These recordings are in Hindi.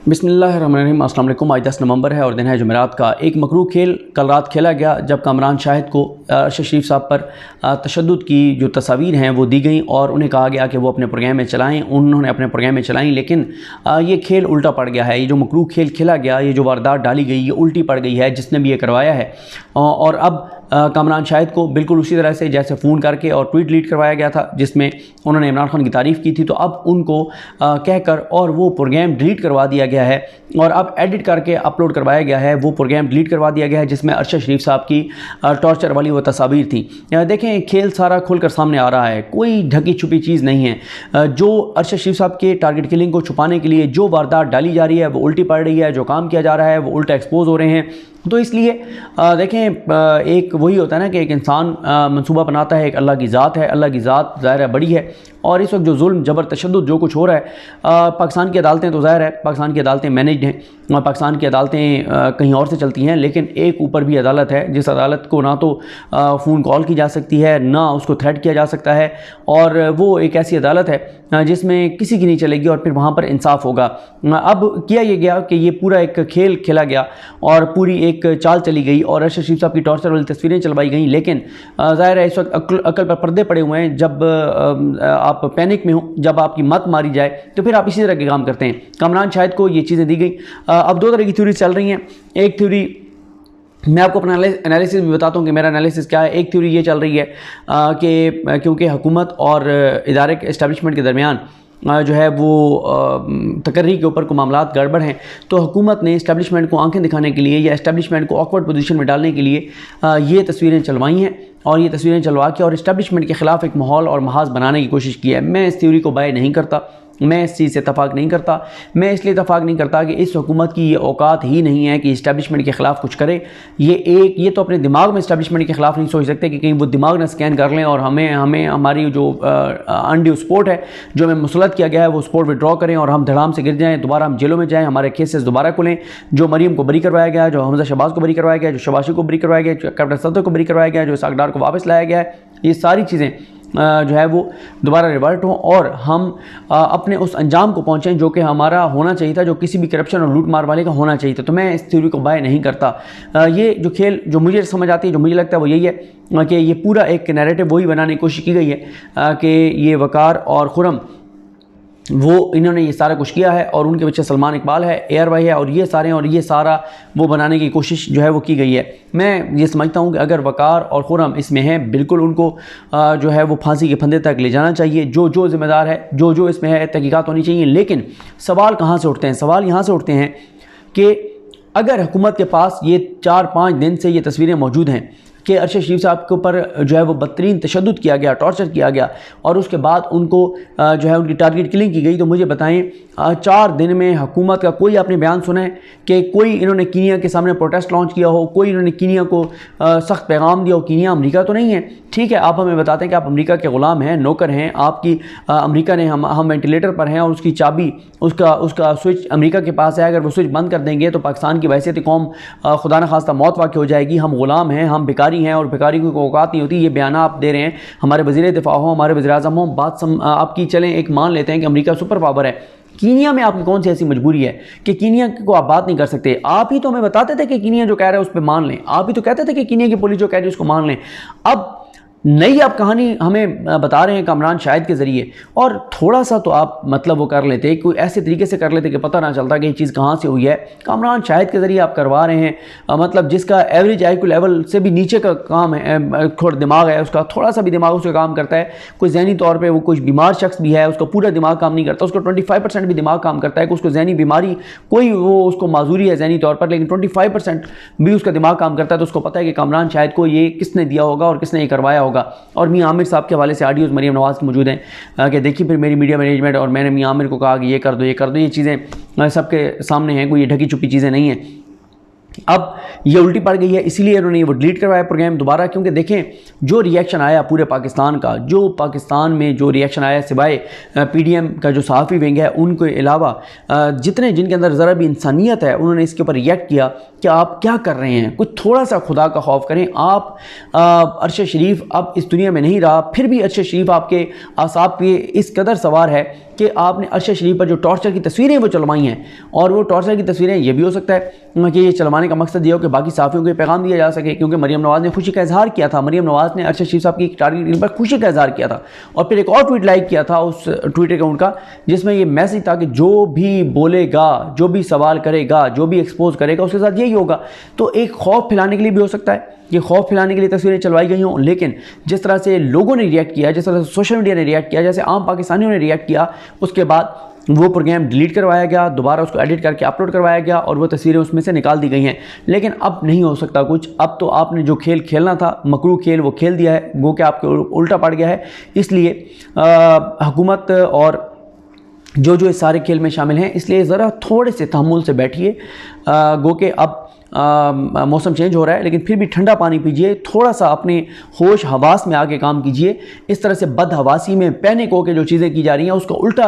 बिस्मिल्लाहिर्रहमानिर्रहीम। अस्सलाम वालेकुम। आज 10 नवंबर है और दिन है जुमेरात का। एक मकरूह खेल कल रात खेला गया जब कामरान शाहिद को अरशद शरीफ साहब पर तशद्दुद की जो तस्वीर हैं वो दी गई और उन्हें कहा गया कि वो अपने प्रोग्राम में चलाएं। उन्होंने अपने प्रोग्राम में चलाई, लेकिन ये खेल उल्टा पड़ गया है। ये जो मकरूह खेल खेला गया, ये जो वारदात डाली गई, ये उल्टी पड़ गई है जिसने भी ये करवाया है। और अब कामरान शाहिद को बिल्कुल उसी तरह से जैसे फ़ोन करके और ट्वीट डिलीट करवाया गया था जिसमें उन्होंने इमरान खान की तारीफ़ की थी, तो अब उनको कहकर और वो प्रोग्राम डिलीट करवा दिया गया है और अब एडिट करके अपलोड करवाया गया है। वो प्रोग्राम डिलीट करवा दिया गया है जिसमें अरशद शरीफ साहब की टॉर्चर वाली वो तस्वीर थी। देखें, खेल सारा खुलकर सामने आ रहा है, कोई ढकी छुपी चीज़ नहीं है। जो अरशद शरीफ साहब के टारगेट किलिंग को छुपाने के लिए जो वारदात डाली जा रही है वो उल्टी पड़ रही है, जो काम किया जा रहा है वो उल्टा एक्सपोज हो रहे हैं। तो इसलिए देखें, एक वही होता है ना कि एक इंसान मंसूबा बनाता है, एक अल्लाह की ज़ात है, अल्लाह की ज़ात ज़ाहिर है बड़ी है। और इस वक्त जो जुल्म जबर तशद्दुद जो कुछ हो रहा है, पाकिस्तान की अदालतें तो ज़ाहिर है पाकिस्तान की अदालतें मैनेज्ड हैं, पाकिस्तान की अदालतें कहीं और से चलती हैं, लेकिन एक ऊपर भी अदालत है जिस अदालत को ना तो फ़ोन कॉल की जा सकती है, ना उसको थ्रेट किया जा सकता है, और वो एक ऐसी अदालत है जिसमें किसी की नहीं चलेगी और फिर वहाँ पर इंसाफ होगा। अब किया ये गया कि ये पूरा एक खेल खेला गया और पूरी एक चाल चली गई और अरशद शरीफ साहब की टॉर्चर वाली तस्वीरें चलवाई गई, लेकिन ज़ाहिर है इस वक्त अकल पर पर्दे पड़े हुए हैं। जब आप पैनिक में हो, जब आपकी मत मारी जाए तो फिर आप इसी तरह के काम करते हैं। कामरान शाहिद को ये चीज़ें दी गई। अब दो तरह की थ्योरी चल रही हैं। एक थ्योरी मैं आपको अपना एनालिसिस भी बताता हूँ कि मेरा एनालिसिस क्या है। एक थ्योरी ये चल रही है कि क्योंकि हुकूमत और इदारे के इस्टेब्लिशमेंट के दरमियान जो है वो तकर्री के ऊपर को मामलात गड़बड़ हैं, तो हुकूमत ने इस्टेब्लिशमेंट को आंखें दिखाने के लिए या इस्टेब्लिशमेंट को ऑकवर्ड पोजीशन में डालने के लिए ये तस्वीरें चलवाई हैं और ये तस्वीरें चलवा के और इस्टेब्लिशमेंट के ख़िलाफ़ एक माहौल और महाज बनाने की कोशिश की है। मैं इस थ्योरी को बाय नहीं करता, मैं इस चीज़ से इत्तफाक नहीं करता। मैं इसलिए इत्तफाक नहीं करता कि इस हुकूमत की ये औकात ही नहीं है कि इस्टेब्लिशमेंट के ख़िलाफ़ कुछ करे। ये तो अपने दिमाग में इस्टेब्लिशमेंट के ख़िलाफ़ नहीं सोच सकते कि कहीं वो दिमाग ना स्कैन कर लें और हमें हमारी जो अनड्यू सपोर्ट है जो हमें मुसलत किया गया है वो सपोर्ट विड्रॉ करें और हम धड़ाम से गिर जाएँ, दोबारा हम जेलों में जाएँ, हमारे केसेस दोबारा खुलें। जो मरीम को बरी करवाया गया, जो हमजा शहबाज को बरी करवाया गया, जो शबाशी को बरी करवाया गया, जो कैप्टन सदर को बरी करवाया गया, जो इसाक डार को वापस लाया गया है, ये सारी चीज़ें जो है वो दोबारा रिवर्ट हों और हम अपने उस अंजाम को पहुँचें जो कि हमारा होना चाहिए था, जो किसी भी करप्शन और लूट मार वाले का होना चाहिए था। तो मैं इस थ्योरी को बाय नहीं करता। ये जो खेल जो मुझे समझ आती है, जो मुझे लगता है वो यही है कि ये पूरा एक नैरेटिव वही बनाने की कोशिश की गई है कि ये वकार और खुरम वो इन्होंने ये सारा कुछ किया है और उनके पीछे सलमान इकबाल है, एयर भाई है और ये सारा वो बनाने की कोशिश जो है वो की गई है। मैं ये समझता हूँ कि अगर वकार और खुरम इसमें हैं, बिल्कुल उनको जो है वो फांसी के फंदे तक ले जाना चाहिए। जो ज़िम्मेदार है, जो इसमें है, तहकीकात होनी चाहिए। लेकिन सवाल कहाँ से उठते हैं? सवाल यहाँ से उठते हैं कि अगर हुकूमत के पास ये 4-5 दिन से ये तस्वीरें मौजूद हैं कि अरशद शरीफ साहब के ऊपर जो है वो बदतरीन तशद्दुद किया गया, टॉर्चर किया गया और उसके बाद उनको जो है उनकी टारगेट किलिंग की गई, तो मुझे बताएं 4 दिन में हुकूमत का कोई आपने बयान सुना है कि कोई इन्होंने कीनिया के सामने प्रोटेस्ट लॉन्च किया हो, कोई इन्होंने कीनिया को सख्त पैगाम दिया हो? कीनिया अमेरिका तो नहीं है। ठीक है, आप हमें बताते हैं कि आप अमेरिका के ग़ुलाम हैं, नौकर हैं, आपकी अमेरिका ने हम वेंटिलेटर पर हैं और उसकी चाबी उसका स्विच अमेरिका के पास है। अगर वो स्विच बंद कर देंगे तो पाकिस्तान की वैसे तो कौम खुदा न खास्ता मौत वाक़ हो जाएगी। हम ग़ुलाम हैं, हम भिखारी हैं और भिखारी की औकात नहीं होती। ये बयान आप दे रहे हैं, हमारे वज़ीर दिफा हो, हमारे वज़ीर आज़म हो, बात आपकी चलें एक मान लेते हैं कि अमेरिका सुपर पावर है। कीनिया में आपकी कौन सी ऐसी मजबूरी है कि कीनिया को आप बात नहीं कर सकते? आप ही तो हमें बताते थे कि कीनिया जो कह रहा है उस पर मान लें, आप ही तो कहते थे कि कीनिया की पुलिस जो कह रही है उसको मान लें। अब नई आप कहानी हमें बता रहे हैं कामरान शाहिद के ज़रिए, और थोड़ा सा तो आप मतलब वो कर लेते, कोई ऐसे तरीके से कर लेते कि पता ना चलता कि ये चीज़ कहाँ से हुई है। कामरान शाहिद के ज़रिए आप करवा रहे हैं, मतलब जिसका एवरेज IQ लेवल से भी नीचे का काम है, थोड़ा दिमाग है उसका, थोड़ा सा भी दिमाग उसका काम करता है, कोई जहनी तौर पर वो कुछ बीमार शख्स भी है, उसका पूरा दिमाग काम नहीं करता, उसका 25% भी दिमाग काम करता है कि उसको जहनी बीमारी कोई वो उसको माजूरी है जहनी तौर पर, लेकिन 25% भी उसका दिमाग काम करता है। तो उसको पता है कि कामरान शाहिद को ये किसने दिया होगा और किसने ये करवाया होगा। और मियां आमिर साहब के हवाले से ऑडियोज़ मरीम नवाज़ की मौजूद हैं कि देखिए फिर मेरी मीडिया मैनेजमेंट और मैंने मियां आमिर को कहा कि ये कर दो, ये चीज़ें सबके सामने हैं, कोई ये ढकी छुपी चीज़ें नहीं हैं। अब ये उल्टी पड़ गई है, इसीलिए उन्होंने वो डिलीट करवाया प्रोग्राम दोबारा। क्योंकि देखें जो रिएक्शन आया पूरे पाकिस्तान का, जो पाकिस्तान में जो रिएक्शन आया, सिवाय PDM का जो सहाफ़ी विंग है उनके अलावा जितने जिनके अंदर ज़रा भी इंसानियत है, उन्होंने इसके ऊपर रिएक्ट किया कि आप क्या कर रहे हैं, कुछ थोड़ा सा खुदा का खौफ करें। आप अरशद शरीफ अब इस दुनिया में नहीं रहा, फिर भी अरशद शरीफ आपके आसाब पे इस कदर सवार है कि आपने अरशद शरीफ पर जो टॉर्चर की तस्वीरें वो चलवाई हैं, और वो टॉर्चर की तस्वीरें ये भी हो सकता है कि ये चलवाने का मकसद ये हो कि बाकी साफ़ियों को पैगाम दिया जा सके, क्योंकि मरीम नवाज़ ने खुशी का इजहार किया था। मरीम नवाज़ ने अरशद शरीफ साहब की टारगेट पर खुशी का इजहार किया था, और फिर एक और ट्वीट लाइक किया था उस ट्विटर अकाउंट का, जिसमें ये मैसेज था कि जो भी बोलेगा, जो भी सवाल करेगा, जो भी एक्सपोज करेगा, उसके साथ यही होगा। तो एक खौफ फैलाने के लिए भी हो सकता है, ये खौफ फैलाने के लिए तस्वीरें चलवाई गई हों। लेकिन जिस तरह से लोगों ने रिएक्ट किया, जिस तरह से सोशल मीडिया ने रिएक्ट किया, जैसे आम पाकिस्तानियों ने रिएक्ट किया, उसके बाद वो प्रोग्राम डिलीट करवाया गया, दोबारा उसको एडिट करके अपलोड करवाया गया, और वो तस्वीरें उसमें से निकाल दी गई हैं। लेकिन अब नहीं हो सकता कुछ। अब तो आपने जो खेल खेलना था, मकरू खेल, वो खेल दिया है, वो कि आपके उल्टा पड़ गया है। इसलिए हुकूमत और जो इस सारे खेल में शामिल हैं, इसलिए ज़रा थोड़े से तहम्मुल से बैठिए। गो के अब मौसम चेंज हो रहा है, लेकिन फिर भी ठंडा पानी पीजिए, थोड़ा सा अपने होश हवास में आके काम कीजिए। इस तरह से बदहवासी में पैनिक होकर जो चीज़ें की जा रही हैं, उसका उल्टा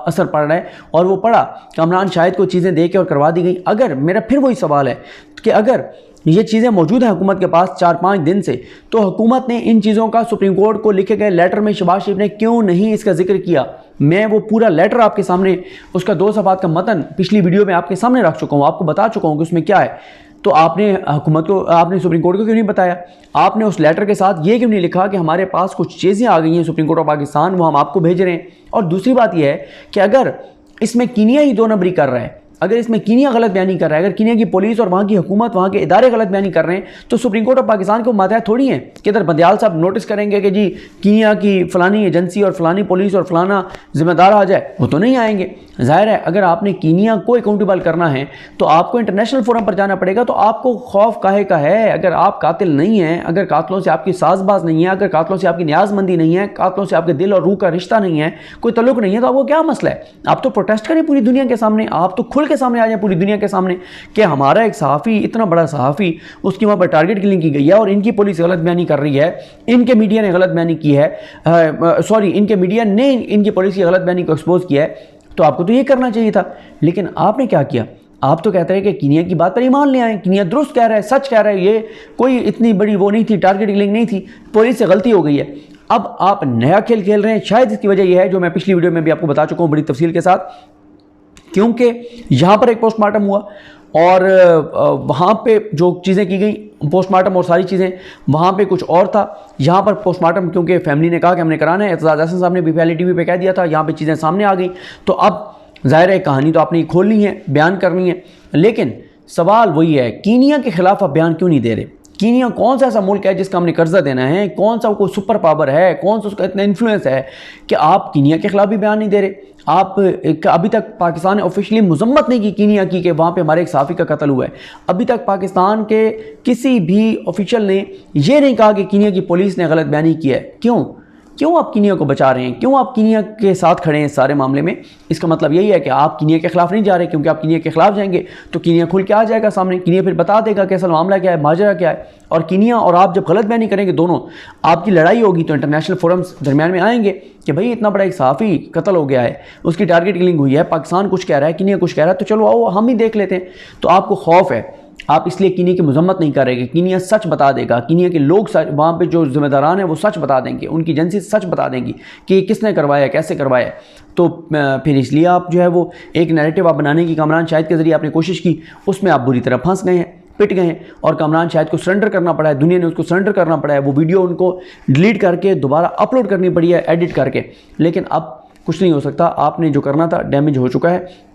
असर पड़ रहा है, और वो पड़ा। कामरान शाहिद को चीज़ें दे के और करवा दी गई। अगर मेरा फिर वही सवाल है कि अगर ये चीज़ें मौजूद हैं हुकूमत के पास 4-5 दिन से, तो हुकूमत ने इन चीज़ों का सुप्रीम कोर्ट को लिखे गए लेटर में शहबाज शरीफ ने क्यों नहीं इसका जिक्र किया? मैं वो पूरा लेटर आपके सामने, उसका 2 सफ़ात का मतन पिछली वीडियो में आपके सामने रख चुका हूँ, आपको बता चुका हूँ कि उसमें क्या है। तो आपने हुकूमत को, आपने सुप्रीम कोर्ट को क्यों नहीं बताया? आपने उस लेटर के साथ ये क्यों नहीं लिखा कि हमारे पास कुछ चीज़ें आ गई हैं सुप्रीम कोर्ट ऑफ पाकिस्तान, वो हम आपको भेज रहे हैं? और दूसरी बात यह है कि अगर इसमें कीनिया ही 2 नंबरी कर रहा है, अगर इसमें कीनिया गलत बयानी कर रहा है, अगर कीनिया की पुलिस और वहाँ की हुकूमत, वहाँ के इदारे गलत बयानी कर रहे हैं, तो सुप्रीम कोर्ट ऑफ पाकिस्तान को मातहत थोड़ी है कि इधर बंदियाल साहब नोटिस करेंगे कि जी कीनिया की फ़लानी एजेंसी और फ़लानी पुलिस और फ़लाना ज़िम्मेदार आ जाए। वो तो नहीं आएंगे। ज़ाहिर है अगर आपने कीनिया को अकाउंटेबल करना है तो आपको इंटरनेशनल फोरम पर जाना पड़ेगा। तो आपको खौफ काहे का है? अगर आप कातिल नहीं हैं, अगर कातलों से आपकी साजबाज नहीं है, अगर कातलों से आपकी न्याजमंदी नहीं है, कातलों से आपके दिल और रूह का रिश्ता नहीं है, कोई तल्लुक नहीं है, तो आपको क्या मसला है? आप तो प्रोटेस्ट करें पूरी दुनिया के सामने, आप तो खुल के सामने आ जाए पूरी दुनिया के सामने कि हमारा एक सहाफ़ी, इतना बड़ा सहाफ़ी, उसकी वहाँ पर टारगेट किलिंग की गई है और इनकी पुलिस गलत बयानी कर रही है, इनके मीडिया ने गलत बयानी की है, इनके मीडिया ने इनकी पुलिस की गलत बयानी को एक्सपोज किया है। तो आपको तो ये करना चाहिए था। लेकिन आपने क्या किया? आप तो कहते हैं कि कीनिया की बात पर ईमान ले आए, कीनिया दुरुस्त कह रहा है, सच कह रहा है, ये कोई इतनी बड़ी वो नहीं थी, टारगेट किलिंग नहीं थी, पुलिस से गलती हो गई है। अब आप नया खेल खेल रहे हैं। शायद इसकी वजह यह है जो मैं पिछली वीडियो में भी आपको बता चुका हूँ बड़ी तफसील के साथ, क्योंकि यहाँ पर एक पोस्टमार्टम हुआ और वहाँ पे जो चीज़ें की गई, पोस्टमार्टम और सारी चीज़ें, वहाँ पे कुछ और था। यहाँ पर पोस्टमार्टम क्योंकि फैमिली ने कहा कि हमने कराना है, एतजाज़ हसन साहब ने भी पहले टीवी पे कह दिया था, यहाँ पे चीज़ें सामने आ गई। तो अब ज़ाहिर है कहानी तो आपने खोलनी है, बयान करनी है। लेकिन सवाल वही है, कीनिया के ख़िलाफ़ आप बयान क्यों नहीं दे रहे? कीनिया कौन सा ऐसा मुल्क है जिसका हमने कर्जा देना है? कौन सा कोई सुपर पावर है? कौन सा उसका इतना इन्फ्लुएंस है कि आप कीनिया के ख़िलाफ़ भी बयान नहीं दे रहे? आप अभी तक पाकिस्तान ने ऑफिशियली मजम्मत नहीं की कीनिया की कि वहाँ पे हमारे एक साफ़ी का कत्ल हुआ है। अभी तक पाकिस्तान के किसी भी ऑफिशियल ने ये नहीं कहा कि कीनिया की पुलिस ने गलत बयानी की है। क्यों आप कीनिया को बचा रहे हैं? क्यों आप कीनिया के साथ खड़े हैं इस सारे मामले में? इसका मतलब यही है कि आप कीनिया के ख़िलाफ़ नहीं जा रहे, क्योंकि आप कीनिया के ख़िलाफ़ जाएंगे तो कीनिया खुल के आ जाएगा सामने। कीनिया फिर बता देगा कि असल मामला क्या है, माजरा क्या है। और कीनिया और आप जब गलत बयानी करेंगे, दोनों आपकी लड़ाई होगी, तो इंटरनेशनल फोरम्स दरमियान में आएंगे कि भाई इतना बड़ा एक सहाफ़ी कत्ल हो गया है, उसकी टारगेट किलिंग हुई है, पाकिस्तान कुछ कह रहा है, कीनिया कुछ कह रहा है, तो चलो आओ हम ही देख लेते हैं। तो आपको खौफ है, आप इसलिए कीनिया की मजम्मत नहीं करेंगे। कीनिया सच बता देगा, कीनिया के लोग वहाँ पे जो ज़िम्मेदारान हैं वो सच बता देंगे, उनकी एजेंसी सच बता देंगी कि किसने करवाया, कैसे करवाया। तो फिर इसलिए आप जो है वो एक नैरेटिव आप बनाने की कामरान शाहिद के ज़रिए आपने कोशिश की, उसमें आप बुरी तरह फंस गए हैं, पिट गए हैं, और कामरान शाहिद को सरेंडर करना पड़ा है, दुनिया ने उसको सरेंडर करना पड़ा है। वो वीडियो उनको डिलीट करके दोबारा अपलोड करनी पड़ी है, एडिट करके। लेकिन अब कुछ नहीं हो सकता, आपने जो करना था डैमेज हो चुका है,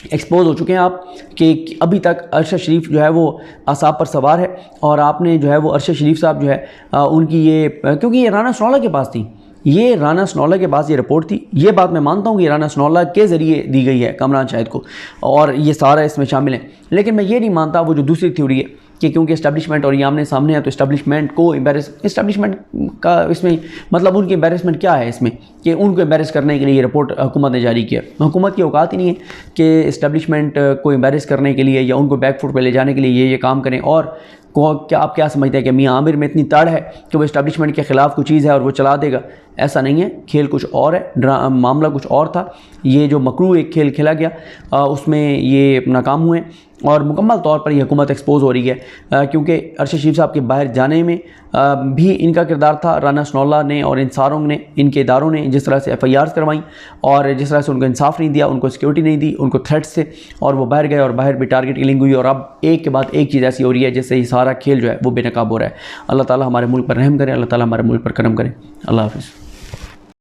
एक्सपोज हो चुके हैं आप कि अभी तक अरशद शरीफ जो है वो असाब पर सवार है। और आपने जो है वो अरशद शरीफ साहब जो है उनकी ये, क्योंकि ये राना सनौला के पास थी, ये राना सनौला के पास ये रिपोर्ट थी, ये बात मैं मानता हूँ कि राना सनौला के ज़रिए दी गई है कामरान शाहिद को, और ये सारा इसमें शामिल है। लेकिन मैं ये नहीं मानता वो जो दूसरी थ्योरी है कि क्योंकि इस्टेब्लिशमेंट और ये आमने सामने है तो इस्टेब्लिशमेंट को इस्टेब्लिशमेंट का इसमें मतलब उनकी एम्बेरसमेंट क्या है इसमें कि उनको एम्बेरस करने के लिए ये रिपोर्ट हुकूमत ने जारी किया। हुकूमत की औकात ही नहीं है कि इस्टेब्लिशमेंट को एम्बेरस करने के लिए या उनको बैकफुट पर ले जाने के लिए ये काम करें। और क्या आप क्या समझते हैं कि मियाँ आमिर में इतनी तड़ है कि वो इस्टेब्लिशमेंट के ख़िलाफ़ कोई चीज़ है और वो चला देगा? ऐसा नहीं है, खेल कुछ और है, मामला कुछ और था। ये जो मकरू एक खेल खेला गया उसमें ये नाकाम हुए और मुकम्मल तौर पर ये हुकूमत एक्सपोज हो रही है, क्योंकि अरशद शरीफ साहब के बाहर जाने में भी इनका किरदार था। राना सनाउल्लाह ने और इन सारों ने, इनके इदारों ने जिस तरह से FIRs करवाई और जिस तरह से उनको इंसाफ नहीं दिया, उनको सिक्योरिटी नहीं दी, उनको थ्रेट्स थे और वो बाहर गए और बाहर भी टारगेट किलिंग हुई और अब एक के बाद एक चीज़ ऐसी हो रही है जिससे ये सारा खेल जो है वो बेनकाब हो रहा है। अल्लाह ताला हमारे मुल्क पर रहम करें, अल्लाह ताला हमारे मुल्क पर करम करें। अल्लाह हाफ़िज़।